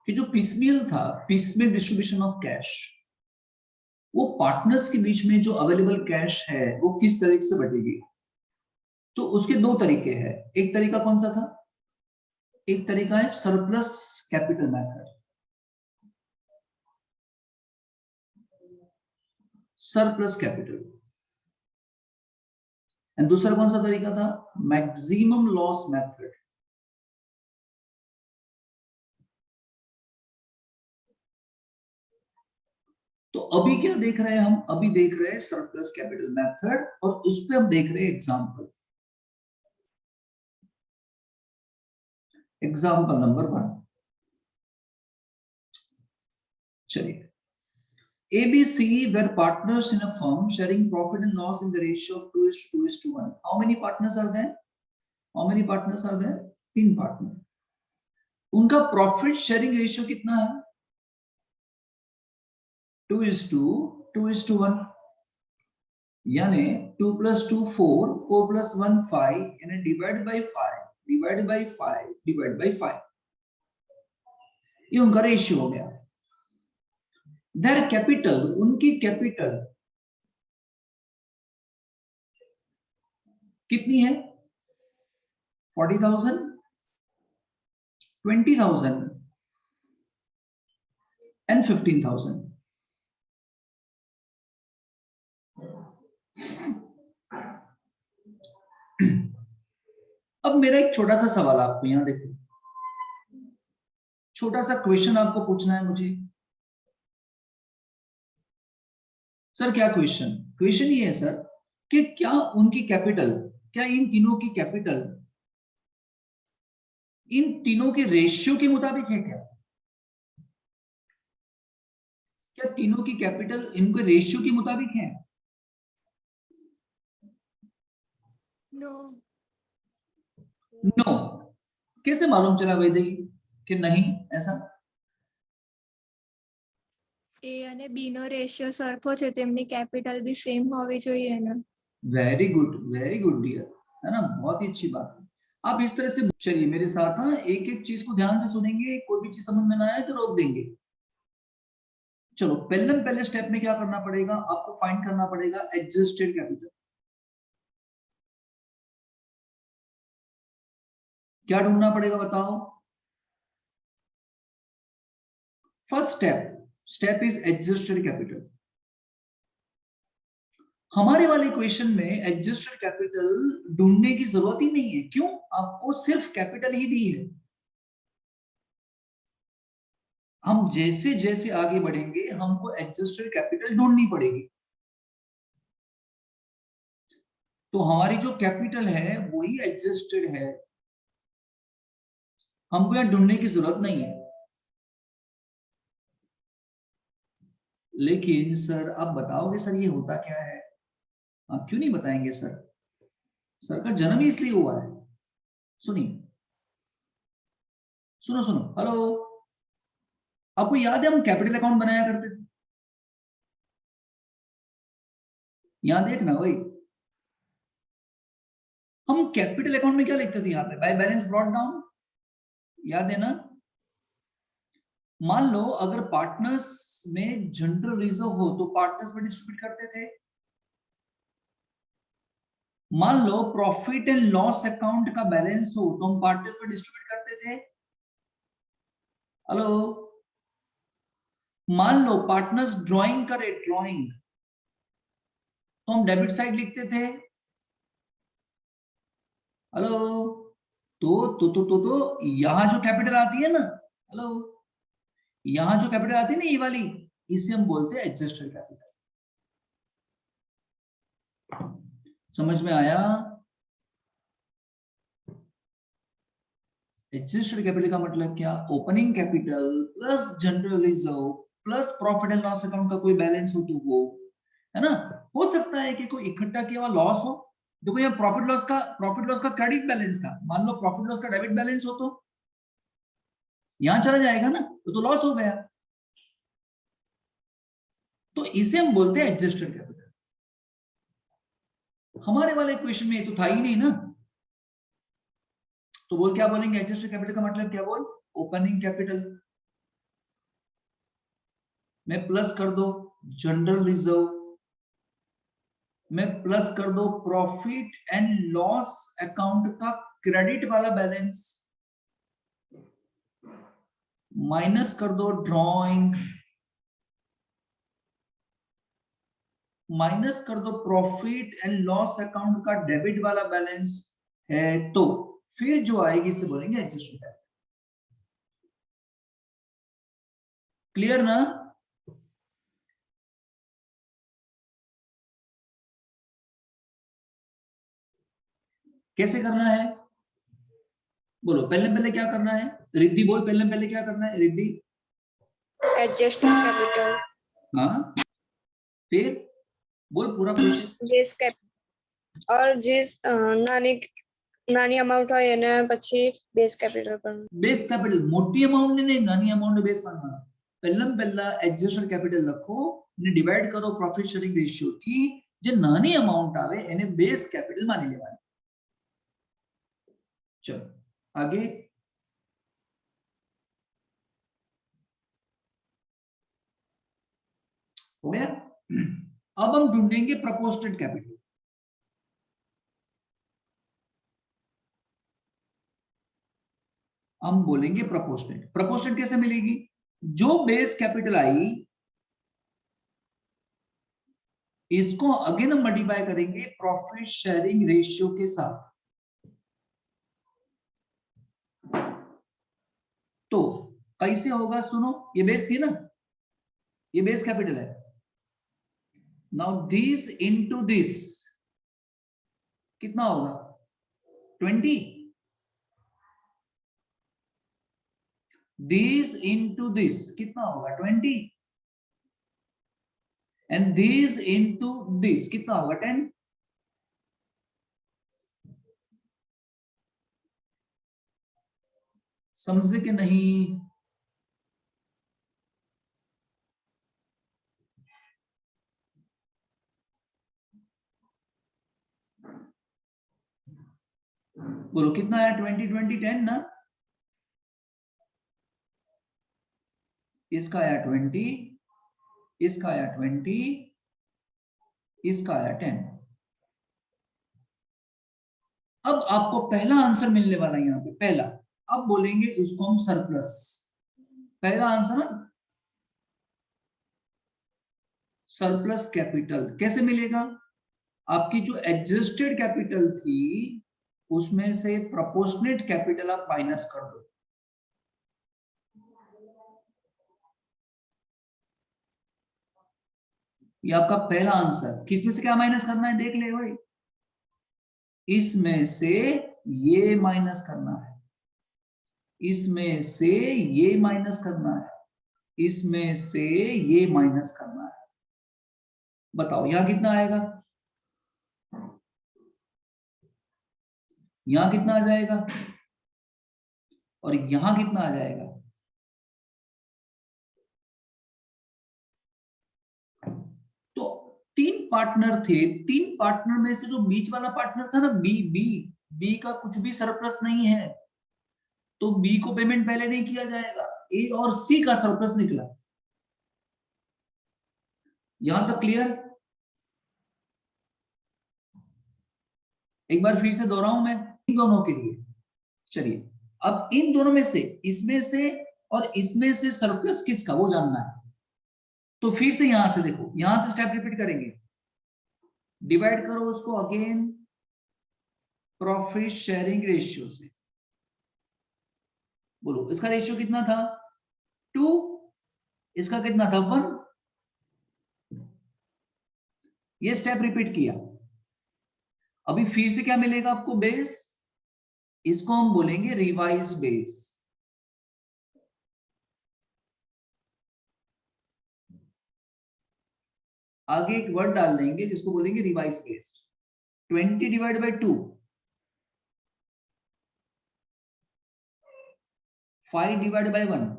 कि जो पीसमील था, पीसमील डिस्ट्रीब्यूशन ऑफ कैश, वो पार्टनर्स के बीच में जो अवेलेबल कैश है वो किस तरीके से बटेगी। तो उसके दो तरीके हैं। एक तरीका कौन सा था? एक तरीका है surplus capital method, surplus capital. And दूसरा कौन सा तरीका था? Maximum loss method. तो अभी क्या देख रहे हैं हम? अभी देख रहे हैं सरप्लस कैपिटल मेथड, और उस पे हम देख रहे हैं एग्जांपल। एग्जांपल नंबर 1, चलिए। ABC were partners in a firm sharing profit and loss in the ratio of 2:1. How many partners are there? How many partners are there? 3 partner. उनका profit sharing ratio कितना है? 2:1, यानी 2 + 2 4, 4 + 1 5, यानी divide by 5, divide by 5, divide by 5, ये उनका ratio हो गया। Their capital, उनकी कैपिटल कितनी है? 40,000, 20,000 एंड 15,000। अब मेरा एक छोटा सा सवाल आपको, यहां देखो, छोटा सा क्वेश्चन आपको पूछना है मुझे। सर क्या क्वेश्चन? क्वेश्चन ये है सर कि क्या उनकी कैपिटल, क्या इन तीनों की कैपिटल इन तीनों के रेशियो के मुताबिक है क्या? क्या तीनों की कैपिटल इनके रेशियो के मुताबिक है? नो। नो। कैसे मालूम चला वैदेही कि नहीं ऐसा? A અને B નો રેશિયો સરખો છે, તેમની કેપિટલ બી સેમ હોવી જોઈએ ને। वेरी गुड डियर, है ना, बहुत ही अच्छी बात है। आप इस तरह से चलिए मेरे साथ, हाँ, एक एक चीज को ध्यान से सुनेंगे, कोई भी चीज समझ में ना आए तो रोक देंगे। चलो पहले स्टेप में क्या करना पड़ेगा? आपको फाइंड करना पड़ेगा एडजस्टेड कैपिटल। क्या ढूंढना पड़ेगा बताओ? First step is adjusted capital. हमारे वाले क्वेश्चन में एडजस्टेड कैपिटल ढूंढने की जरूरत ही नहीं है। क्यों? आपको सिर्फ कैपिटल ही दी है। हम जैसे जैसे आगे बढ़ेंगे हमको एडजस्टेड कैपिटल ढूंढनी पड़ेगी। तो हमारी जो कैपिटल है वही एडजस्टेड है, हमको यहां ढूंढने की जरूरत नहीं है। लेकिन सर आप बताओगे सर ये होता क्या है? आप क्यों नहीं बताएंगे सर? सर का जन्म ही इसलिए हुआ है। सुनिए, सुनो सुनो, हेलो, आपको याद है हम कैपिटल अकाउंट बनाया करते थे? यहां देखना वही, हम कैपिटल अकाउंट में क्या लिखते थे? यहाँ पे बाय बैलेंस ब्रॉट डाउन, याद है ना? मान लो अगर पार्टनर्स में जनरल रिजर्व हो तो पार्टनर्स में डिस्ट्रीब्यूट करते थे। मान लो प्रॉफिट एंड लॉस अकाउंट का बैलेंस हो तो हम पार्टनर्स में डिस्ट्रीब्यूट करते थे। हेलो, मान लो पार्टनर्स ड्राइंग करे, ड्राइंग, तो हम डेबिट साइड लिखते थे। हेलो, तो यहां जो कैपिटल आती है ना, हेलो, यहां जो कैपिटल आती है ना, ये वाली, इसे हम बोलते हैं एडजस्टेड कैपिटल। समझ में आया? एडजस्टेड कैपिटल का मतलब क्या? Opening capital plus general reserve plus profit and loss account का कोई बैलेंस हो तो वो, है ना। हो सकता है कि कोई इकट्ठा किया हुआ लॉस हो। देखो यहाँ प्रॉफिट लॉस का क्रेडिट बैलेंस था, मान लो प्रॉफिट लॉस का डेबिट बैलेंस हो तो यहां चला जाएगा ना, तो लॉस हो गया। तो इसे हम बोलते हैं एडजस्टेड कैपिटल। हमारे वाले इक्वेशन में ये तो था ही नहीं ना, तो बोल क्या बोलेंगे? एडजस्टेड कैपिटल का मतलब क्या? बोल ओपनिंग कैपिटल मैं प्लस कर दो जनरल रिजर्व, मैं प्लस कर दो प्रॉफिट एंड लॉस अकाउंट का क्रेडिट वाला बैलेंस, माइनस कर दो ड्रॉइंग, माइनस कर दो प्रॉफिट एंड लॉस अकाउंट का डेबिट वाला बैलेंस है, तो फिर जो आएगी इसे बोलेंगे एडजस्टेड बैलेंस। क्लियर ना? कैसे करना है बोलो, पहले पहले क्या करना है? रिद्धि बोल, पहले पहले क्या करना है रिद्धि? एडजस्टेड कैपिटल, हाँ फिर बोल पूरा प्रोसेस। બેઝ કેપ और जिस નાની અમાઉન્ટ હોય એને પછી બેઝ કેપિટલ કરવાનું. બેઝ કેપિટલ મોટી અમાઉન્ટ ને નહીં, નાની અમાઉન્ટ બેઝ કરવાના. પહેલા એડજસ્ટેડ કેપિટલ લખો ને ડિવાઇડ કરો પ્રોફિટ શેરિંગ રેશિયો થી, જે નાની અમાઉન્ટ આવે એને બેઝ કેપિટલ માની લેવાની. चलो आगे, हो गया? अब हम ढूंढेंगे प्रपोर्शनेट कैपिटल। हम बोलेंगे प्रपोर्शनेट। प्रपोर्शनेट कैसे मिलेगी? जो बेस कैपिटल आई इसको अगेन हम मल्टीप्लाई करेंगे प्रॉफिट शेयरिंग रेशियो के साथ। तो कैसे होगा सुनो, ये बेस थी ना, ये बेस कैपिटल है। नाउ दिस इनटू दिस कितना होगा? 20। दिस इनटू दिस कितना होगा? 20। एंड दिस इनटू दिस कितना होगा? 10। समझे कि नहीं? बोलो कितना आया? 20 20 10 ना, इसका आया 20, इसका आया 20, इसका आया 10। अब आपको पहला आंसर मिलने वाला है यहाँ पे, पहला। अब बोलेंगे उसको हम सरप्लस। पहला आंसर ना सरप्लस कैपिटल कैसे मिलेगा? आपकी जो एडजस्टेड कैपिटल थी उसमें से प्रोपोर्शनेट कैपिटल आप माइनस कर दो। ये आपका पहला आंसर। किसमें से क्या माइनस करना है देख ले भाई, इसमें से ये माइनस करना है, इसमें से ये माइनस करना है, इसमें से ये माइनस करना है। बताओ यहां कितना आएगा? यहां कितना आ जाएगा और यहां कितना आ जाएगा? तो तीन पार्टनर थे, तीन पार्टनर में से जो बीच वाला पार्टनर था ना बी, बी का कुछ भी सरप्लस नहीं है, तो बी को पेमेंट पहले नहीं किया जाएगा। ए और सी का सरप्लस निकला। यहां तक क्लियर? एक बार फिर से दोहराऊं मैं इन दोनों के लिए। चलिए अब इन दोनों में से, इसमें से और इसमें से सरप्लस किसका वो जानना है। तो फिर से यहां से देखो, यहां से स्टेप रिपीट करेंगे। डिवाइड करो उसको अगेन प्रॉफिट शेयरिंग रेशियो से। बोलो इसका रेशियो कितना था? 2। इसका कितना था? 1। ये स्टेप रिपीट किया। अभी फिर से क्या मिलेगा आपको? बेस। इसको हम बोलेंगे रिवाइज बेस। आगे एक वर्ड डाल देंगे जिसको बोलेंगे revise base. 20 divide by 2, 5 divide by 1।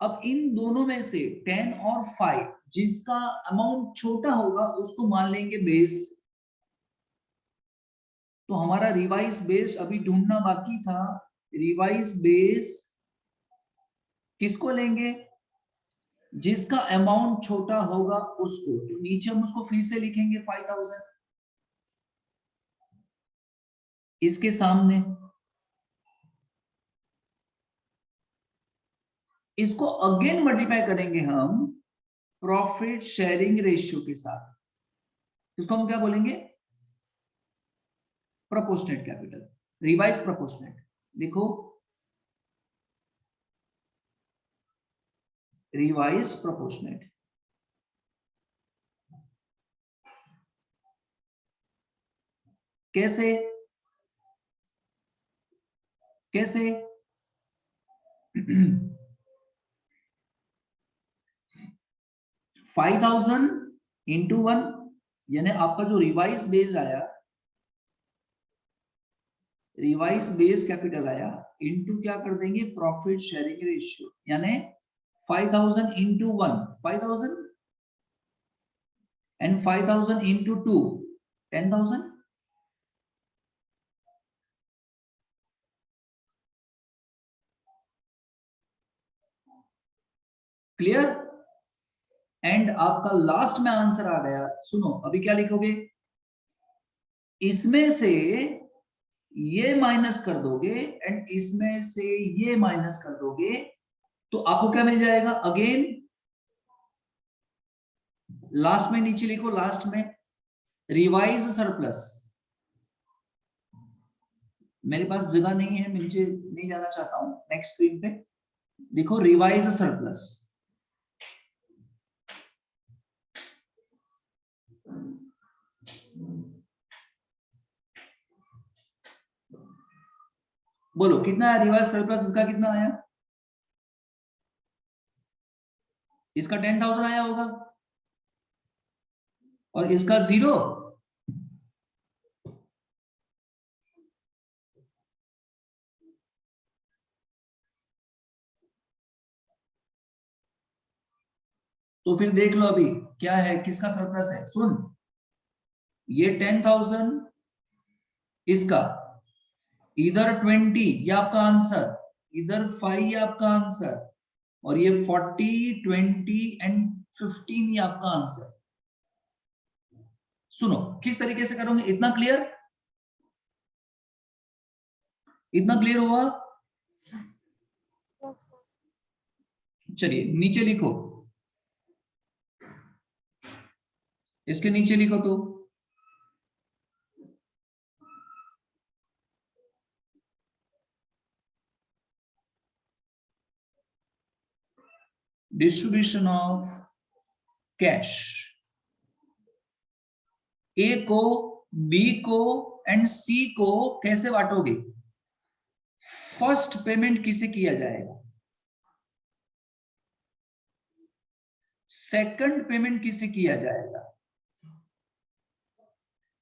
अब इन दोनों में से 10 और 5 जिसका अमाउंट छोटा होगा उसको मान लेंगे बेस। तो हमारा रिवाइज बेस अभी ढूंढना बाकी था। रिवाइज बेस किसको लेंगे? जिसका अमाउंट छोटा होगा उसको। तो नीचे हम उसको फिर से लिखेंगे 5000 इसके सामने। इसको अगेन मल्टीप्लाई करेंगे हम प्रॉफिट शेयरिंग रेशियो के साथ। इसको हम क्या बोलेंगे? Proportionate capital, revise proportionate. लिखो रिवाइज्ड प्रोपोर्शनेट। कैसे कैसे 5000 इंटू 1, यानी आपका जो रिवाइज बेस आया, रिवाइज बेस कैपिटल आया, इंटू क्या कर देंगे? प्रॉफिट शेयरिंग रेशियो, यानी 5000 into 1 5000 and 5000 into 2 10,000। Clear? And आपका लास्ट में आंसर आ गया। सुनो अभी क्या लिखोगे? इसमें से ये माइनस कर दोगे एंड इसमें से ये माइनस कर दोगे तो आपको क्या मिल जाएगा? अगेन लास्ट में नीचे लिखो, लास्ट में रिवाइज सरप्लस। मेरे पास जगह नहीं है, मैं नीचे नहीं जाना चाहता हूं, नेक्स्ट स्क्रीन पे लिखो रिवाइज सरप्लस। बोलो कितना है रिवाइज सरप्लस? इसका कितना आया? इसका 10,000 आया होगा और इसका 0। तो फिर देख लो अभी क्या है, किसका सरप्लस है। सुन, ये 10,000, इसका इधर 20 ये आपका आंसर, इधर 5 ये आपका आंसर, और ये 40 20 एंड 15 ये आपका आंसर। सुनो किस तरीके से करोगे, इतना क्लियर? इतना क्लियर हुआ? चलिए नीचे लिखो, इसके नीचे लिखो तो डिस्ट्रीब्यूशन ऑफ कैश। ए को, बी को एंड सी को कैसे बांटोगे? फर्स्ट पेमेंट किसे किया जाएगा, सेकंड पेमेंट किसे किया जाएगा,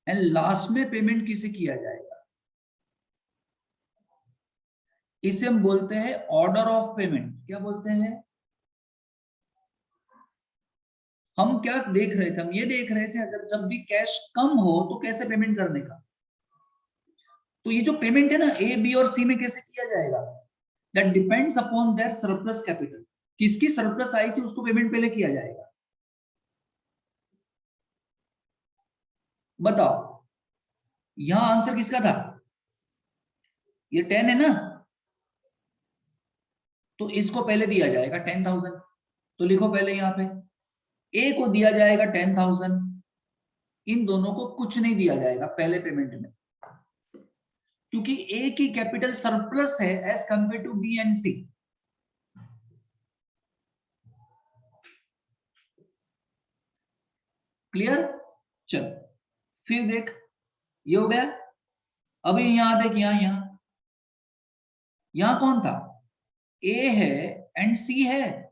एंड लास्ट में पेमेंट किसे किया जाएगा? इसे हम बोलते हैं ऑर्डर ऑफ पेमेंट। क्या बोलते हैं? हम क्या देख रहे थे? हम ये देख रहे थे अगर जब भी कैश कम हो तो कैसे पेमेंट करने का। तो ये जो पेमेंट है ना ए बी और सी में कैसे किया जाएगा, that depends upon their surplus capital. किसकी सरप्लस आई थी उसको पेमेंट पहले किया जाएगा। बताओ यहां आंसर किसका था? ये 10 है ना, तो इसको पहले दिया जाएगा 10,000। तो लिखो पहले यहां पे ए को दिया जाएगा 10,000, इन दोनों को कुछ नहीं दिया जाएगा पहले पेमेंट में, क्योंकि ए की कैपिटल सरप्लस है as compare to B and C. Clear? चल फिर देख, ये हो गया। अभी यहां देख, यहां कौन था? ए है एंड सी है,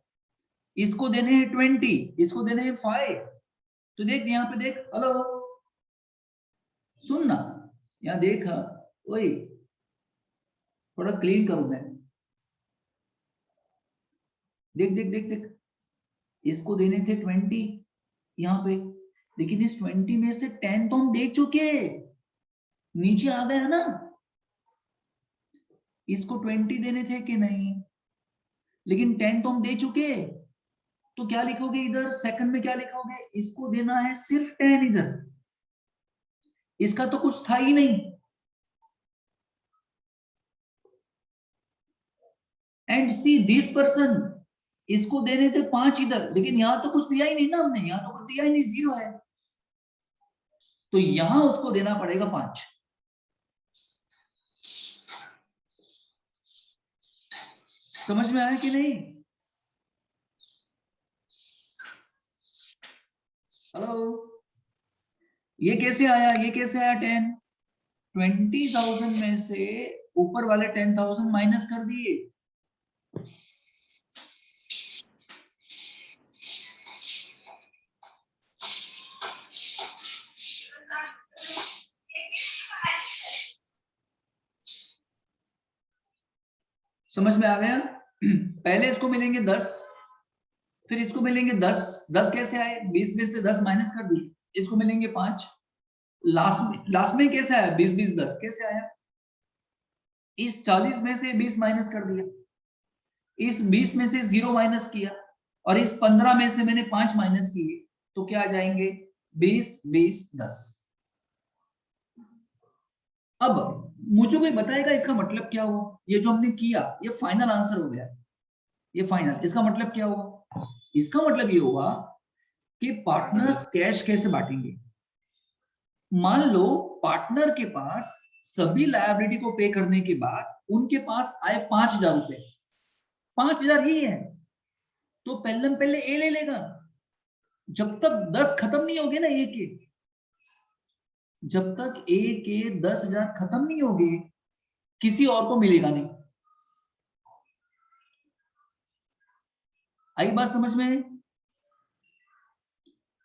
इसको देने हैं 20, इसको देने हैं 5। तो देख यहां पे देख, हेलो सुन ना, यहां देख, ओए थोड़ा क्लीन करूं मैं, देख देख देख देख, इसको देने थे 20 यहाँ पे, लेकिन इस 20 में से 10 तो हम देख चुके, नीचे आ गया ना। इसको 20 देने थे कि नहीं? लेकिन 10 तो हम दे चुके, तो क्या लिखोगे इधर सेकंड में, क्या लिखोगे, इसको देना है सिर्फ 10 इधर, इसका तो कुछ था ही नहीं। एंड सी दिस पर्सन, इसको देने थे 5 इधर, लेकिन यहां तो कुछ दिया ही नहीं ना हमने, यहां तो कुछ दिया ही नहीं, 0 है, तो यहां उसको देना पड़ेगा 5। समझ में आया कि नहीं? हेलो, ये कैसे आया, ये कैसे आया 10? 20,000 में से ऊपर वाले 10,000 माइनस कर दिए, समझ में आ गया? पहले इसको मिलेंगे 10, फिर इसको मिलेंगे 10, 10 कैसे आए, 20 में से 10 माइनस कर दिए, इसको मिलेंगे 5, लास्ट में कैसे आया, 20 20 10 कैसे आया, इस 40 में से 20 माइनस कर दिया, इस 20 में से 0 माइनस किया, और इस 15 में से मैंने 5 माइनस किए, तो क्या आ जाएंगे, 20 20 10। अब मुझे कोई बताएगा इसका मतलब क्या हुआ, ये जो हमने किया ये फाइनल आंसर हो गया, ये फाइनल, इसका मतलब क्या हुआ, इसका मतलब ये हुआ कि पार्टनर्स कैश कैसे बांटेंगे। मान लो पार्टनर के पास सभी लायबिलिटी को पे करने के बाद उनके पास आए 5,000 रुपए, 5,000 ही है, तो पहले ए ले लेगा, जब तक 10 खत्म नहीं होगे ना, ए के, जब तक ए के 10,000 खत्म नहीं होगे किसी और को मिलेगा नहीं। आई बात समझ में?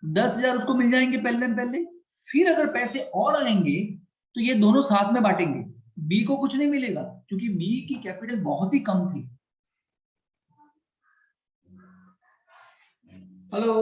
10,000 उसको मिल जाएंगे पहले, फिर अगर पैसे और आएंगे तो ये दोनों साथ में बांटेंगे, बी को कुछ नहीं मिलेगा क्योंकि बी की कैपिटल बहुत ही कम थी। हेलो,